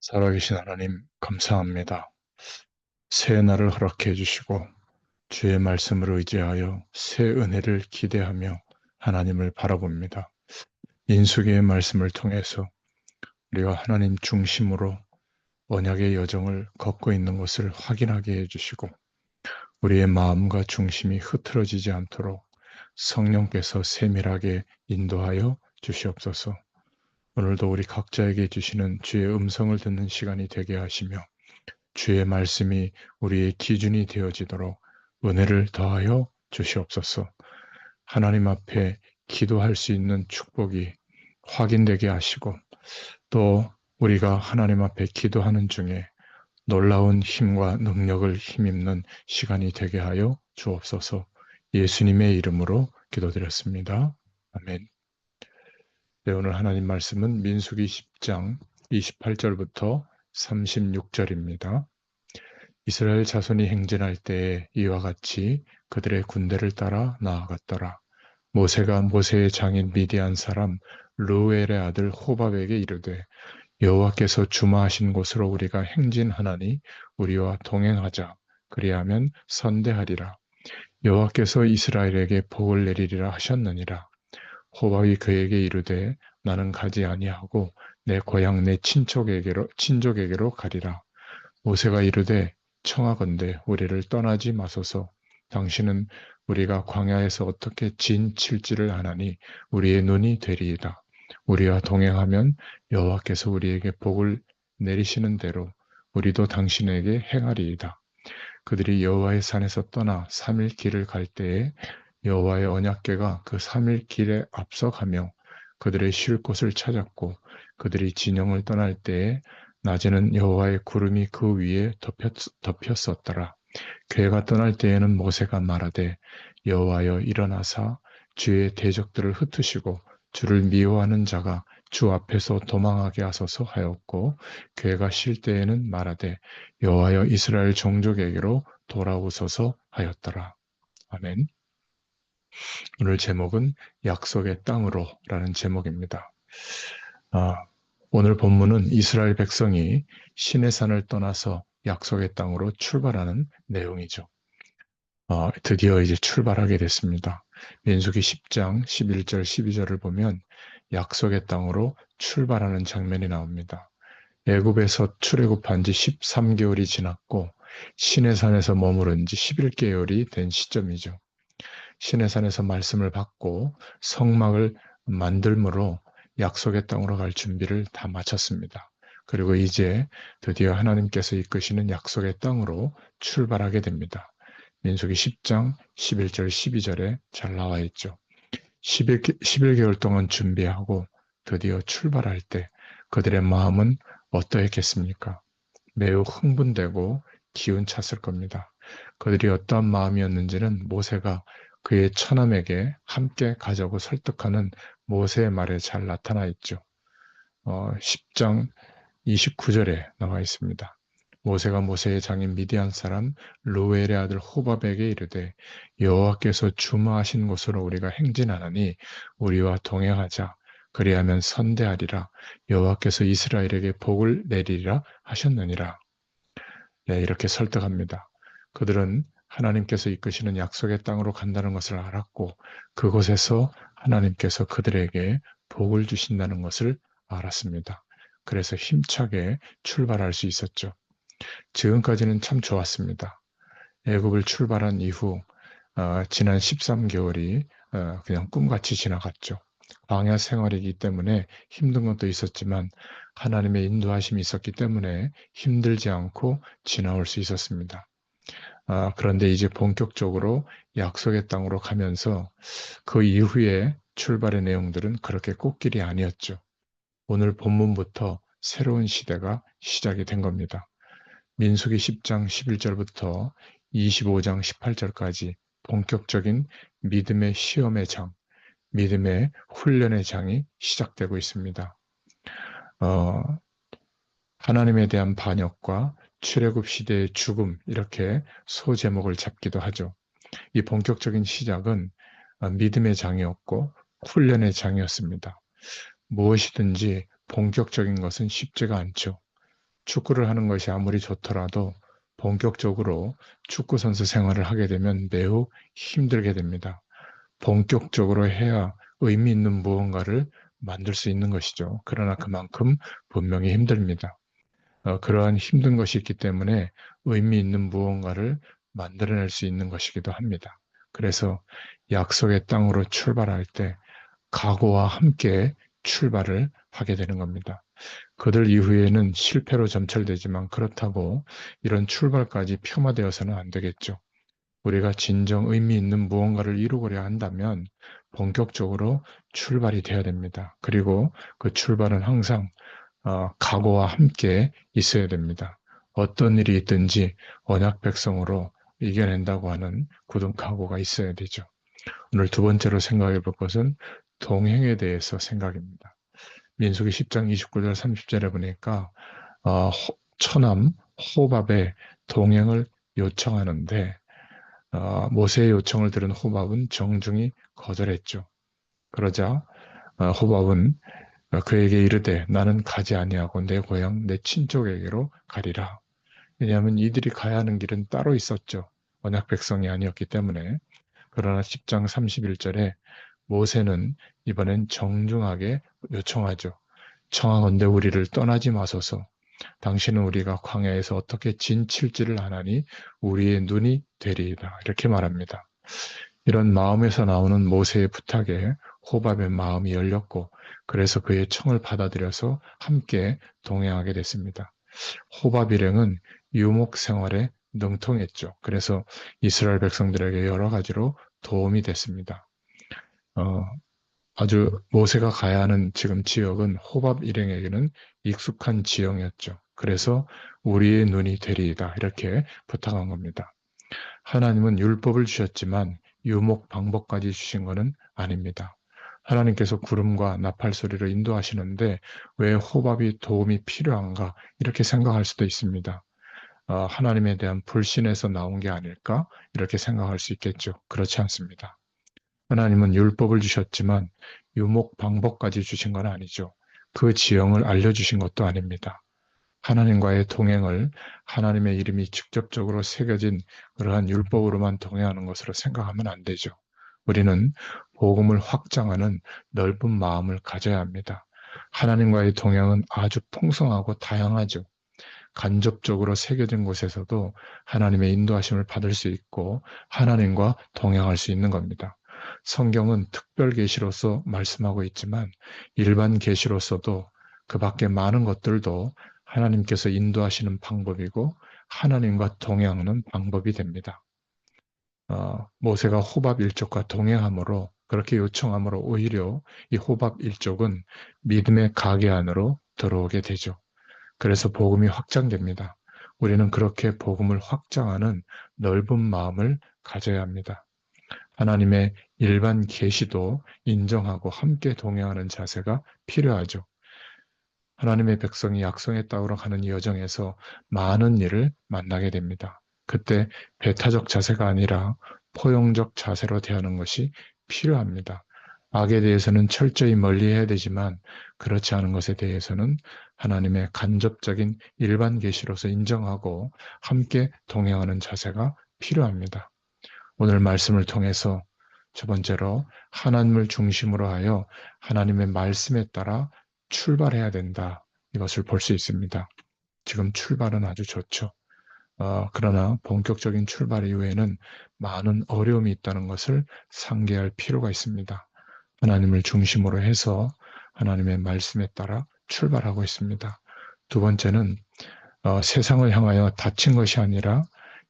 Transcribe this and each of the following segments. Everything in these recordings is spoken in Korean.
살아계신 하나님, 감사합니다. 새 날을 허락해 주시고 주의 말씀을 의지하여 새 은혜를 기대하며 하나님을 바라봅니다. 인수기의 말씀을 통해서 우리가 하나님 중심으로 언약의 여정을 걷고 있는 것을 확인하게 해주시고 우리의 마음과 중심이 흐트러지지 않도록 성령께서 세밀하게 인도하여 주시옵소서. 오늘도 우리 각자에게 주시는 주의 음성을 듣는 시간이 되게 하시며 주의 말씀이 우리의 기준이 되어지도록 은혜를 더하여 주시옵소서. 하나님 앞에 기도할 수 있는 축복이 확인되게 하시고 또 우리가 하나님 앞에 기도하는 중에 놀라운 힘과 능력을 힘입는 시간이 되게 하여 주옵소서. 예수님의 이름으로 기도드렸습니다. 아멘. 네, 오늘 하나님 말씀은 민수기 10장 28절부터 36절입니다. 이스라엘 자손이 행진할 때에 이와 같이 그들의 군대를 따라 나아갔더라. 모세가 모세의 장인 미디안 사람 루엘의 아들 호밥에게 이르되 여호와께서 주마하신 곳으로 우리가 행진하나니 우리와 동행하자. 그리하면 선대하리라. 여호와께서 이스라엘에게 복을 내리리라 하셨느니라. 호밥이 그에게 이르되 나는 가지 아니하고 내 고향 내 친족에게로 가리라. 모세가 이르되 청하건대 우리를 떠나지 마소서. 당신은 우리가 광야에서 어떻게 진 칠지를 아나니 우리의 눈이 되리이다. 우리와 동행하면 여호와께서 우리에게 복을 내리시는 대로 우리도 당신에게 행하리이다. 그들이 여호와의 산에서 떠나 3일 길을 갈 때에 여호와의 언약궤가 그 3일 길에 앞서가며 그들의 쉴 곳을 찾았고 그들이 진영을 떠날 때에 낮에는 여호와의 구름이 그 위에 덮였었더라. 궤가 떠날 때에는 모세가 말하되 여호와여 일어나사 주의 대적들을 흩으시고 주를 미워하는 자가 주 앞에서 도망하게 하소서 하였고 궤가 쉴 때에는 말하되 여호와여 이스라엘 종족에게로 돌아오소서 하였더라. 아멘. 오늘 제목은 약속의 땅으로라는 제목입니다. 오늘 본문은 이스라엘 백성이 시내산을 떠나서 약속의 땅으로 출발하는 내용이죠. 드디어 이제 출발하게 됐습니다. 민수기 10장 11절 12절을 보면 약속의 땅으로 출발하는 장면이 나옵니다. 애굽에서 출애굽한 지 13개월이 지났고 시내산에서 머무른 지 11개월이 된 시점이죠. 시내산에서 말씀을 받고 성막을 만들므로 약속의 땅으로 갈 준비를 다 마쳤습니다. 그리고 이제 드디어 하나님께서 이끄시는 약속의 땅으로 출발하게 됩니다. 민수기 10장 11절 12절에 잘 나와 있죠. 11개월 동안 준비하고 드디어 출발할 때 그들의 마음은 어떠했겠습니까? 매우 흥분되고 기운 찼을 겁니다. 그들이 어떠한 마음이었는지는 모세가 그의 처남에게 함께 가자고 설득하는 모세의 말에 잘 나타나 있죠. 10장 29절에 나와 있습니다. 모세가 모세의 장인 미디안 사람 루엘의 아들 호밥에게 이르되 여호와께서 주마하신 곳으로 우리가 행진하나니 우리와 동행하자. 그리하면 선대하리라. 여호와께서 이스라엘에게 복을 내리리라 하셨느니라. 네, 이렇게 설득합니다. 그들은 하나님께서 이끄시는 약속의 땅으로 간다는 것을 알았고 그곳에서 하나님께서 그들에게 복을 주신다는 것을 알았습니다. 그래서 힘차게 출발할 수 있었죠. 지금까지는 참 좋았습니다. 애굽을 출발한 이후 지난 13개월이 그냥 꿈같이 지나갔죠. 광야 생활이기 때문에 힘든 것도 있었지만 하나님의 인도하심이 있었기 때문에 힘들지 않고 지나올 수 있었습니다. 그런데 이제 본격적으로 약속의 땅으로 가면서 그 이후에 출발의 내용들은 그렇게 꽃길이 아니었죠. 오늘 본문부터 새로운 시대가 시작이 된 겁니다. 민수기 10장 11절부터 25장 18절까지 본격적인 믿음의 시험의 장, 믿음의 훈련의 장이 시작되고 있습니다. 하나님에 대한 반역과 출애굽 시대의 죽음 이렇게 소제목을 잡기도 하죠. 이 본격적인 시작은 믿음의 장이었고 훈련의 장이었습니다. 무엇이든지 본격적인 것은 쉽지가 않죠. 축구를 하는 것이 아무리 좋더라도 본격적으로 축구 선수 생활을 하게 되면 매우 힘들게 됩니다. 본격적으로 해야 의미 있는 무언가를 만들 수 있는 것이죠. 그러나 그만큼 분명히 힘듭니다. 그러한 힘든 것이 있기 때문에 의미 있는 무언가를 만들어낼 수 있는 것이기도 합니다. 그래서 약속의 땅으로 출발할 때 각오와 함께 출발을 하게 되는 겁니다. 그들 이후에는 실패로 점철되지만 그렇다고 이런 출발까지 폄하되어서는 안 되겠죠. 우리가 진정 의미 있는 무언가를 이루고자 한다면 본격적으로 출발이 되어야 됩니다. 그리고 그 출발은 항상 각오와 함께 있어야 됩니다. 어떤 일이 있든지 언약 백성으로 이겨낸다고 하는 굳은 각오가 있어야 되죠. 오늘 두 번째로 생각해 볼 것은 동행에 대해서 생각입니다. 민수기 10장 29절 30절에 보니까 처남 호밥의 동행을 요청하는데 모세의 요청을 들은 호밥은 정중히 거절했죠. 그러자 호밥은 그에게 이르되 나는 가지 아니하고 내 고향 내 친족에게로 가리라. 왜냐하면 이들이 가야 하는 길은 따로 있었죠. 언약 백성이 아니었기 때문에. 그러나 10장 31절에 모세는 이번엔 정중하게 요청하죠. 청하건대 우리를 떠나지 마소서. 당신은 우리가 광야에서 어떻게 진칠지를 아나니 우리의 눈이 되리이다. 이렇게 말합니다. 이런 마음에서 나오는 모세의 부탁에 호밥의 마음이 열렸고 그래서 그의 청을 받아들여서 함께 동행하게 됐습니다. 호밥 일행은 유목 생활에 능통했죠. 그래서 이스라엘 백성들에게 여러 가지로 도움이 됐습니다. 어, 아주 모세가 가야 하는 지금 지역은 호밥 일행에게는 익숙한 지형이었죠. 그래서 우리의 눈이 되리이다 이렇게 부탁한 겁니다. 하나님은 율법을 주셨지만 유목 방법까지 주신 것은 아닙니다. 하나님께서 구름과 나팔 소리로 인도하시는데 왜 호밥이 도움이 필요한가 이렇게 생각할 수도 있습니다. 하나님에 대한 불신에서 나온 게 아닐까 이렇게 생각할 수 있겠죠. 그렇지 않습니다. 하나님은 율법을 주셨지만 유목 방법까지 주신 건 아니죠. 그 지형을 알려주신 것도 아닙니다. 하나님과의 동행을 하나님의 이름이 직접적으로 새겨진 그러한 율법으로만 동행하는 것으로 생각하면 안 되죠. 우리는 복음을 확장하는 넓은 마음을 가져야 합니다. 하나님과의 동행은 아주 풍성하고 다양하죠. 간접적으로 새겨진 곳에서도 하나님의 인도하심을 받을 수 있고 하나님과 동행할 수 있는 겁니다. 성경은 특별 계시로서 말씀하고 있지만 일반 계시로서도 그 밖에 많은 것들도 하나님께서 인도하시는 방법이고 하나님과 동행하는 방법이 됩니다. 모세가 호밥 일족과 동행함으로 그렇게 요청함으로 오히려 이 호밥 일족은 믿음의 가게 안으로 들어오게 되죠. 그래서 복음이 확장됩니다. 우리는 그렇게 복음을 확장하는 넓은 마음을 가져야 합니다. 하나님의 일반 계시도 인정하고 함께 동행하는 자세가 필요하죠. 하나님의 백성이 약속의 땅으로 가는 여정에서 많은 일을 만나게 됩니다. 그때 배타적 자세가 아니라 포용적 자세로 대하는 것이 필요합니다. 악에 대해서는 철저히 멀리해야 되지만 그렇지 않은 것에 대해서는 하나님의 간접적인 일반 계시로서 인정하고 함께 동행하는 자세가 필요합니다. 오늘 말씀을 통해서 첫 번째로 하나님을 중심으로 하여 하나님의 말씀에 따라 출발해야 된다. 이것을 볼 수 있습니다. 지금 출발은 아주 좋죠. 그러나 본격적인 출발 이후에는 많은 어려움이 있다는 것을 상기할 필요가 있습니다. 하나님을 중심으로 해서 하나님의 말씀에 따라 출발하고 있습니다. 두 번째는 세상을 향하여 닫힌 것이 아니라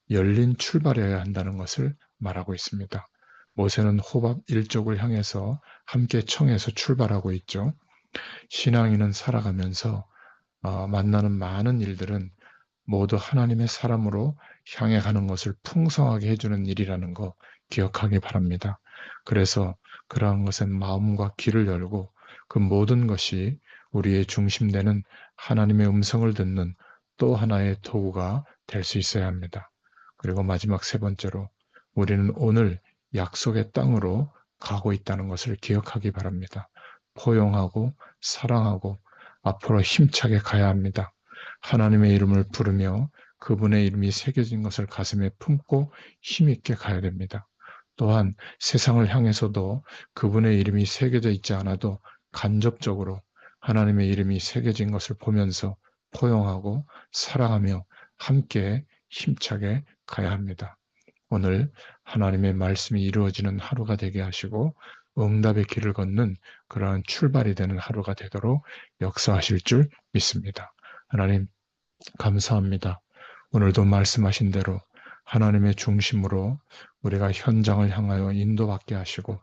열린 출발해야 한다는 것을 말하고 있습니다. 모세는 호밥 일족을 향해서 함께 청해서 출발하고 있죠. 신앙인은 살아가면서 만나는 많은 일들은 모두 하나님의 사람으로 향해 가는 것을 풍성하게 해주는 일이라는 거 기억하기 바랍니다. 그래서 그러한 것에 마음과 귀를 열고 그 모든 것이 우리의 중심되는 하나님의 음성을 듣는 또 하나의 도구가 될 수 있어야 합니다. 그리고 마지막 세 번째로 우리는 오늘 약속의 땅으로 가고 있다는 것을 기억하기 바랍니다. 포용하고 사랑하고 앞으로 힘차게 가야 합니다. 하나님의 이름을 부르며 그분의 이름이 새겨진 것을 가슴에 품고 힘있게 가야 됩니다. 또한 세상을 향해서도 그분의 이름이 새겨져 있지 않아도 간접적으로 하나님의 이름이 새겨진 것을 보면서 포용하고 사랑하며 함께 힘차게 가야 합니다. 오늘 하나님의 말씀이 이루어지는 하루가 되게 하시고 응답의 길을 걷는 그러한 출발이 되는 하루가 되도록 역사하실 줄 믿습니다. 하나님 감사합니다. 오늘도 말씀하신 대로 하나님의 중심으로 우리가 현장을 향하여 인도받게 하시고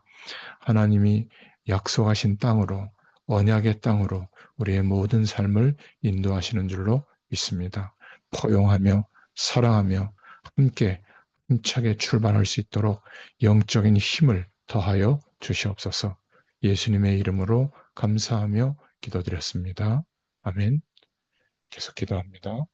하나님이 약속하신 땅으로 언약의 땅으로 우리의 모든 삶을 인도하시는 줄로 믿습니다. 포용하며 사랑하며 함께 힘차게 출발할 수 있도록 영적인 힘을 더하여 주시옵소서. 예수님의 이름으로 감사하며 기도드렸습니다. 아멘. 계속 기도합니다.